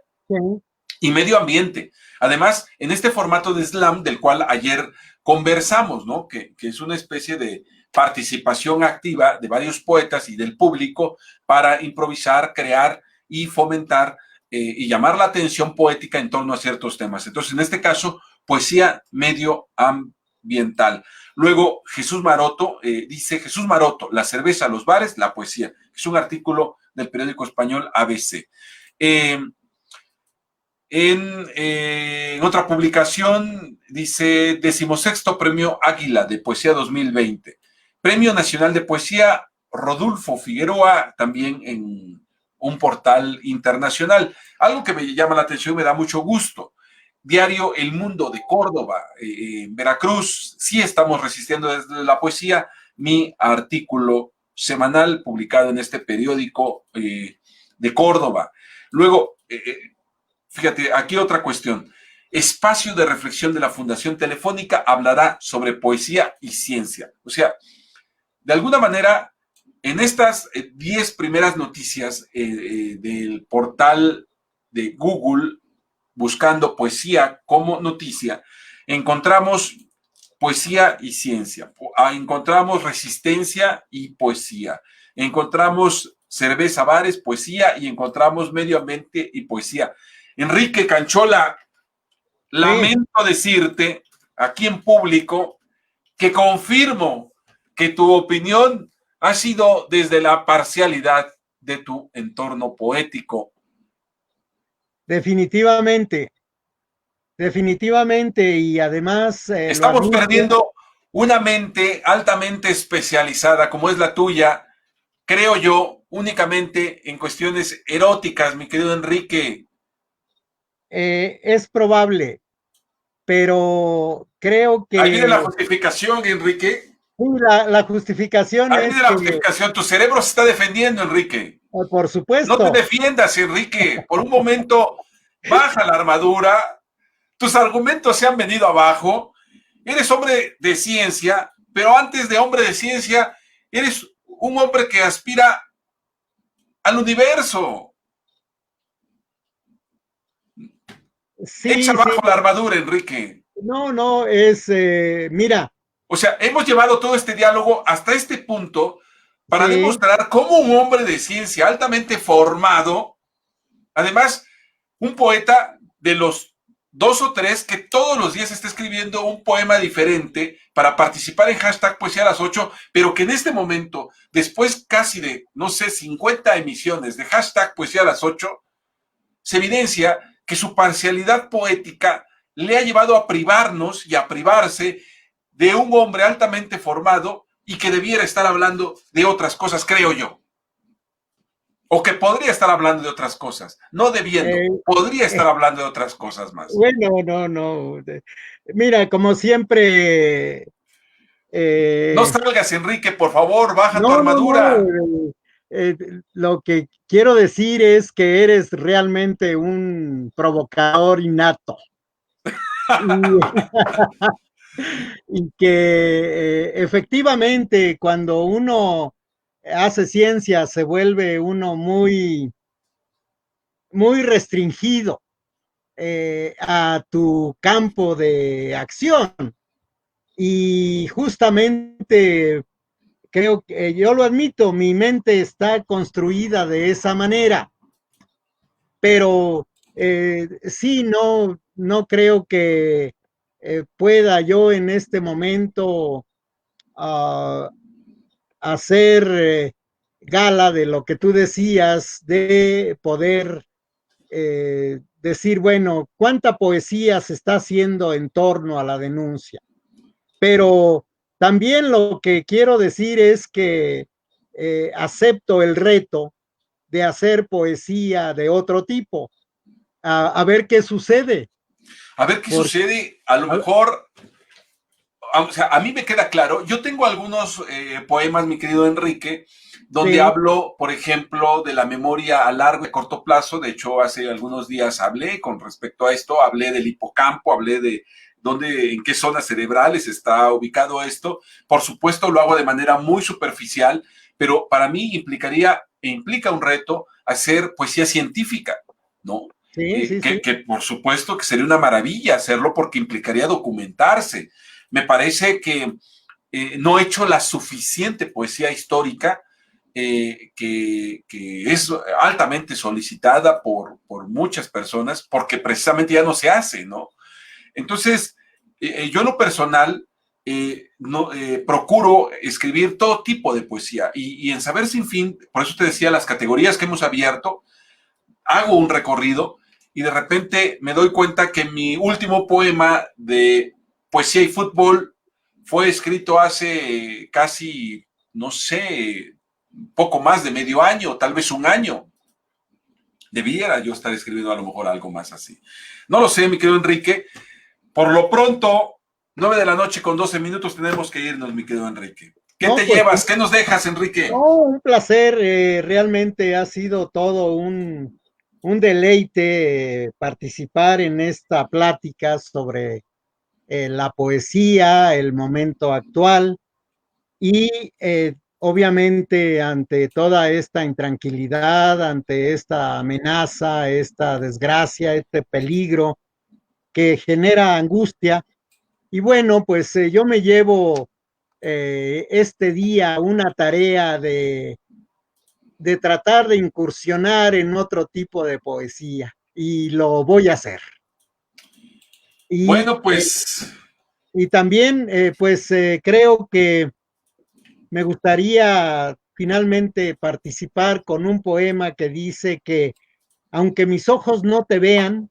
y medio ambiente. Además, en este formato de slam del cual ayer conversamos, ¿no? Que es una especie de participación activa de varios poetas y del público para improvisar, crear y fomentar y llamar la atención poética en torno a ciertos temas. Entonces, en este caso, poesía medioambiental. Luego, Jesús Maroto dice, Jesús Maroto, la cerveza, los bares, la poesía. Es un artículo del periódico español ABC. En otra publicación dice 16º Premio Águila de Poesía 2020. Premio Nacional de Poesía Rodolfo Figueroa, también en un portal internacional. Algo que me llama la atención y me da mucho gusto. Diario El Mundo de Córdoba, Veracruz, sí estamos resistiendo desde la poesía. Mi artículo semanal publicado en este periódico de Córdoba. Luego, fíjate, aquí otra cuestión. Espacio de reflexión de la Fundación Telefónica hablará sobre poesía y ciencia. O sea, de alguna manera, en estas 10 primeras noticias del portal de Google, buscando poesía como noticia, encontramos poesía y ciencia, encontramos resistencia y poesía, encontramos cerveza, bares, poesía, y encontramos medio ambiente y poesía. Enrique Canchola, lamento decirte aquí en público que confirmo que tu opinión ha sido desde la parcialidad de tu entorno poético. Definitivamente, y además estamos perdiendo una mente altamente especializada como es la tuya, creo yo, únicamente en cuestiones eróticas, mi querido Enrique. Es probable, pero creo que... Ahí viene la justificación, Enrique. Sí, la justificación Ahí es viene la que, justificación. Tu cerebro se está defendiendo, Enrique. por No te supuesto, defiendas, Enrique. Por un momento, baja la armadura. Tus argumentos se han venido abajo. Eres hombre de ciencia, pero antes de hombre de ciencia, eres un hombre que aspira al universo. Echa sí, sí, abajo la armadura, Enrique. no, no, es, mira, O sea, hemos llevado todo este diálogo hasta este punto para sí, demostrar cómo un hombre de ciencia altamente formado, además, un poeta de los dos o tres que todos los días está escribiendo un poema diferente para participar en hashtag Poesía a las 8, pero que en este momento, después casi de, no sé, 50 emisiones de hashtag Poesía a las 8, se evidencia que su parcialidad poética le ha llevado a privarnos y a privarse de un hombre altamente formado y que debiera estar hablando de otras cosas, creo yo. O que podría estar hablando de otras cosas, no debiendo, eh, podría eh, estar hablando de otras cosas más. bueno, no, no, mira, como siempre, No eh, salgas, Enrique, por favor, baja tu no, no, no, armadura. lo que quiero decir es que eres realmente un provocador innato. Y, y que efectivamente cuando uno hace ciencia se vuelve uno muy, muy restringido a tu campo de acción. Y justamente creo que yo lo admito, mi mente está construida de esa manera, pero sí, no, no creo que pueda yo en este momento uh, hacer gala de lo que tú decías, de poder decir, bueno, cuánta poesía se está haciendo en torno a la denuncia. Pero también lo que quiero decir es que acepto el reto de hacer poesía de otro tipo, a ver qué sucede. A ver qué Porque, sucede, a lo mejor, o sea, a mí me queda claro, yo tengo algunos poemas, mi querido Enrique, donde sí, hablo, por ejemplo, de la memoria a largo y corto plazo. De hecho, hace algunos días hablé con respecto a esto, hablé del hipocampo, hablé de dónde, en qué zonas cerebrales está ubicado esto. Por supuesto, lo hago de manera muy superficial, pero para mí implicaría e implica un reto hacer poesía científica, ¿no? sí, sí, sí. Que por supuesto que sería una maravilla hacerlo porque implicaría documentarse. Me parece que no he hecho la suficiente poesía histórica que es altamente solicitada por muchas personas porque precisamente ya no se hace, ¿no? Entonces, yo en lo personal no, procuro escribir todo tipo de poesía y en Saber Sin Fin, por eso te decía las categorías que hemos abierto, hago un recorrido y de repente me doy cuenta que mi último poema de poesía y fútbol fue escrito hace casi, no sé, poco más de medio año, tal vez un año. Debiera yo estar escribiendo a lo mejor algo más así. No lo sé, mi querido Enrique. Por lo pronto, 9 de la noche con 12 minutos tenemos que irnos, mi querido Enrique. ¿Qué No, te pues llevas? ¿Qué nos dejas, Enrique? no, un placer, realmente ha sido todo un deleite participar en esta plática sobre la poesía, el momento actual y obviamente ante toda esta intranquilidad, ante esta amenaza, esta desgracia, este peligro que genera angustia. Y bueno, pues yo me llevo este día una tarea de tratar de incursionar en otro tipo de poesía y lo voy a hacer. Y, Bueno, pues y también, pues creo que me gustaría finalmente participar con un poema que dice que aunque mis ojos no te vean,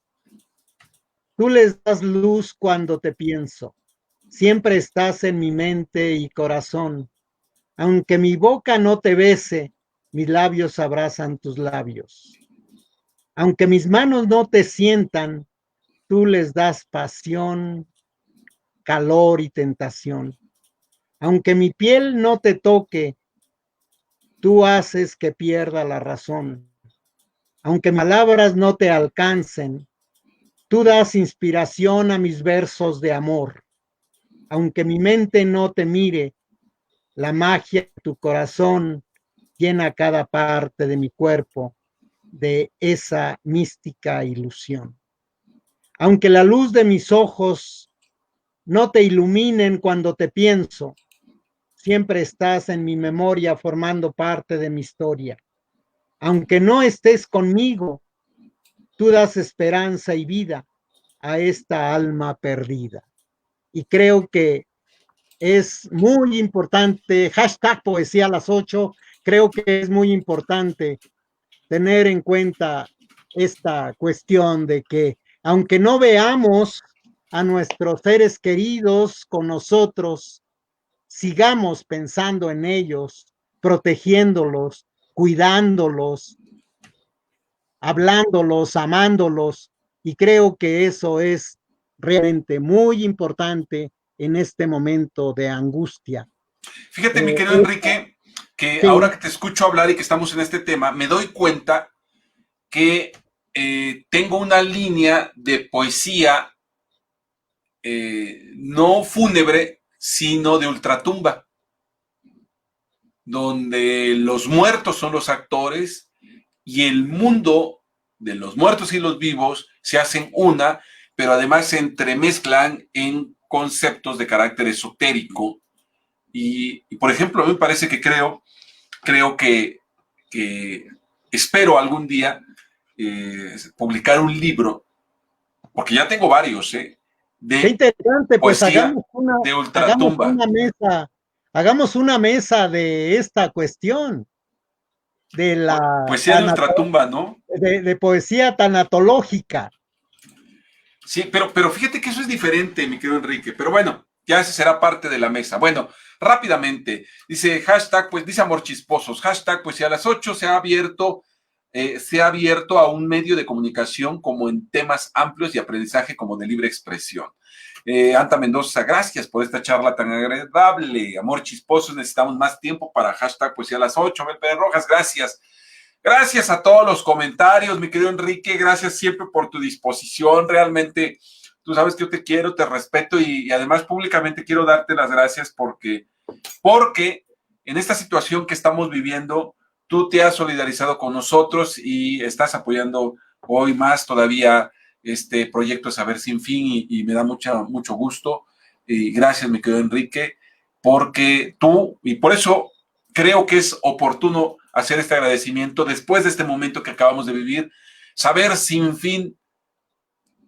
tú les das luz cuando te pienso. Siempre estás en mi mente y corazón. Aunque mi boca no te bese, mis labios abrazan tus labios. Aunque mis manos no te sientan, tú les das pasión, calor y tentación. Aunque mi piel no te toque, tú haces que pierda la razón. Aunque mis palabras no te alcancen, tú das inspiración a mis versos de amor. Aunque mi mente no te mire, la magia de tu corazón llena cada parte de mi cuerpo de esa mística ilusión. Aunque la luz de mis ojos no te iluminen cuando te pienso, siempre estás en mi memoria formando parte de mi historia. Aunque no estés conmigo, tú das esperanza y vida a esta alma perdida. Y creo que es muy importante, hashtag poesía a las 8, creo que es muy importante tener en cuenta esta cuestión de que aunque no veamos a nuestros seres queridos con nosotros, sigamos pensando en ellos, protegiéndolos, cuidándolos, hablándolos, amándolos, y creo que eso es realmente muy importante en este momento de angustia. Fíjate, mi Eh, querido Enrique, que ahora sí, que te escucho hablar y que estamos en este tema, me doy cuenta que tengo una línea de poesía no fúnebre, sino de ultratumba, donde los muertos son los actores y el mundo de los muertos y los vivos se hacen una, pero además se entremezclan en conceptos de carácter esotérico. Por ejemplo, a mí me parece que creo que espero algún día publicar un libro, porque ya tengo varios, qué de interesante, pues poesía de ultratumba. hagamos una mesa de esta cuestión, de la Poesía de ultratumba, ¿no? de poesía tanatológica. Sí, pero fíjate que eso es diferente, mi querido Enrique. Pero bueno, ya ese será parte de la mesa. Bueno, rápidamente, dice hashtag, pues dice Amor Chisposos, hashtag, pues si a las 8 se ha abierto a un medio de comunicación como en temas amplios y aprendizaje como de libre expresión. Anta Mendoza, gracias por esta charla tan agradable. Amor Chisposos, necesitamos más tiempo para hashtag, pues si a las 8. Abel Pérez Rojas, gracias. Gracias a todos los comentarios, mi querido Enrique, gracias siempre por tu disposición, realmente tú sabes que yo te quiero, te respeto y además públicamente quiero darte las gracias porque en esta situación que estamos viviendo, tú te has solidarizado con nosotros y estás apoyando hoy más todavía este proyecto Saber Sin Fin y me da mucho gusto. Y gracias, mi querido Enrique, porque tú, y por eso creo que es oportuno hacer este agradecimiento después de este momento que acabamos de vivir. Saber Sin Fin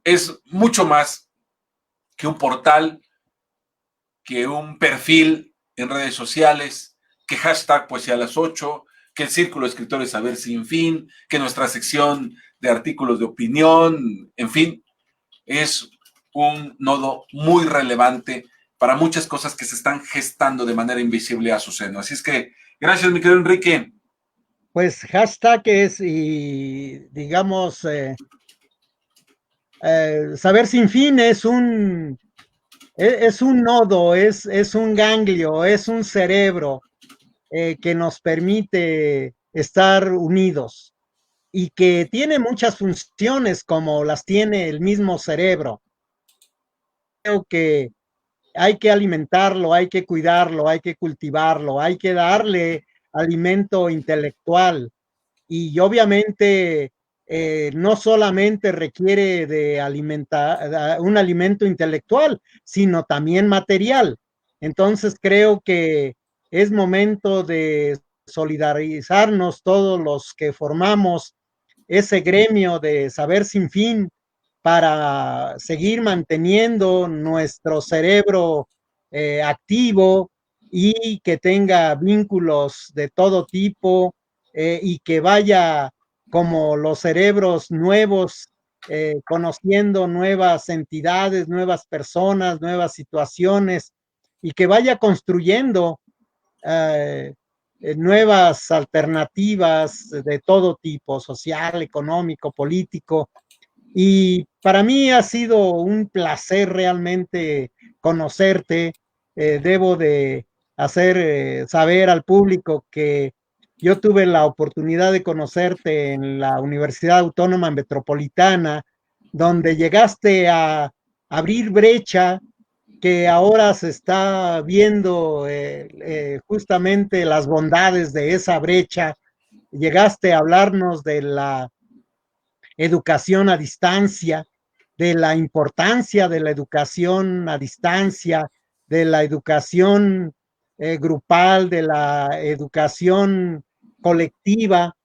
es mucho más que un portal, que un perfil en redes sociales, que hashtag Poesía a las 8, que el Círculo de Escritores Saber Sin Fin, que nuestra sección de artículos de opinión, en fin, es un nodo muy relevante para muchas cosas que se están gestando de manera invisible a su seno. Así es que, gracias, mi querido Enrique. Pues hashtag es, y digamos, Saber Sin Fin es un nodo, es un ganglio, es un cerebro que nos permite estar unidos y que tiene muchas funciones como las tiene el mismo cerebro. Creo que hay que alimentarlo, hay que cuidarlo, hay que cultivarlo, hay que darle alimento intelectual y obviamente no solamente requiere de alimentar un alimento intelectual, sino también material. Entonces creo que es momento de solidarizarnos todos los que formamos ese gremio de Saber Sin Fin para seguir manteniendo nuestro cerebro activo y que tenga vínculos de todo tipo y que vaya como los cerebros nuevos, conociendo nuevas entidades, nuevas personas, nuevas situaciones y que vaya construyendo nuevas alternativas de todo tipo, social, económico, político. Y para mí ha sido un placer realmente conocerte. Debo de hacer saber al público que yo tuve la oportunidad de conocerte en la Universidad Autónoma Metropolitana, donde llegaste a abrir brecha, que ahora se está viendo justamente las bondades de esa brecha. Llegaste a hablarnos de la educación a distancia, de la importancia de la educación a distancia, de la educación grupal, de la educación colectiva.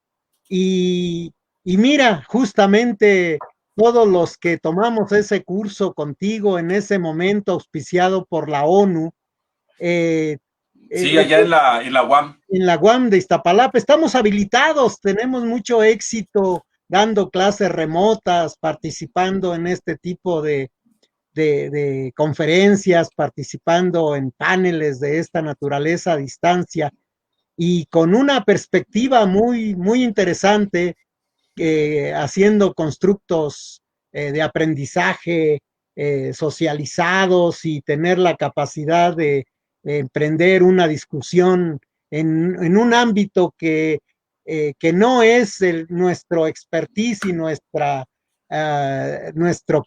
Y mira, justamente todos los que tomamos ese curso contigo en ese momento auspiciado por la ONU, eh, Sí, allá en la UAM. en la UAM de Iztapalapa, estamos habilitados, tenemos mucho éxito dando clases remotas, participando en este tipo de conferencias, participando en paneles de esta naturaleza a distancia y con una perspectiva muy interesante, haciendo constructos de aprendizaje socializados y tener la capacidad de emprender una discusión en un ámbito que no es nuestro expertise y nuestro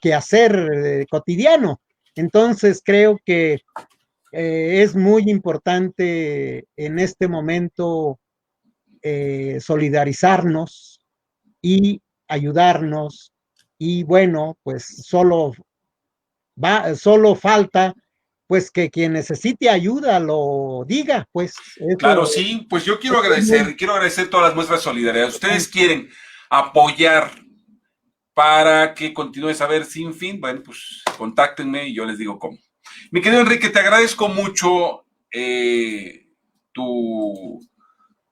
quehacer cotidiano. Entonces creo que es muy importante en este momento solidarizarnos y ayudarnos. Y bueno, pues solo falta pues que quien necesite ayuda lo diga, pues Claro, eso sí, pues yo es muy quiero agradecer todas las muestras de solidaridad. Ustedes importante. quieren apoyar para que continúe Saber Sin Fin, bueno, pues contáctenme y yo les digo cómo. Mi querido Enrique, te agradezco mucho tu,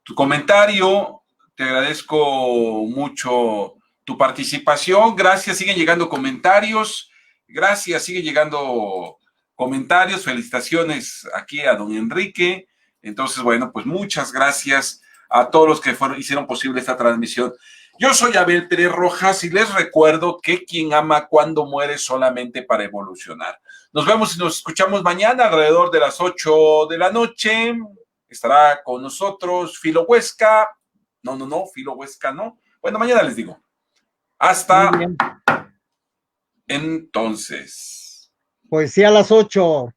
tu comentario, te agradezco mucho tu participación, gracias, siguen llegando comentarios, gracias, siguen llegando comentarios, felicitaciones aquí a don Enrique, entonces bueno, pues muchas gracias a todos los que hicieron posible esta transmisión. Yo soy Abel Pérez Rojas y les recuerdo que quien ama cuando muere solamente para evolucionar. Nos vemos y nos escuchamos mañana alrededor de las 8 de la noche. Estará con nosotros Filo Huesca. No, Filo Huesca no. Bueno, mañana les digo. Muy Hasta bien. entonces. Pues sí, a las 8.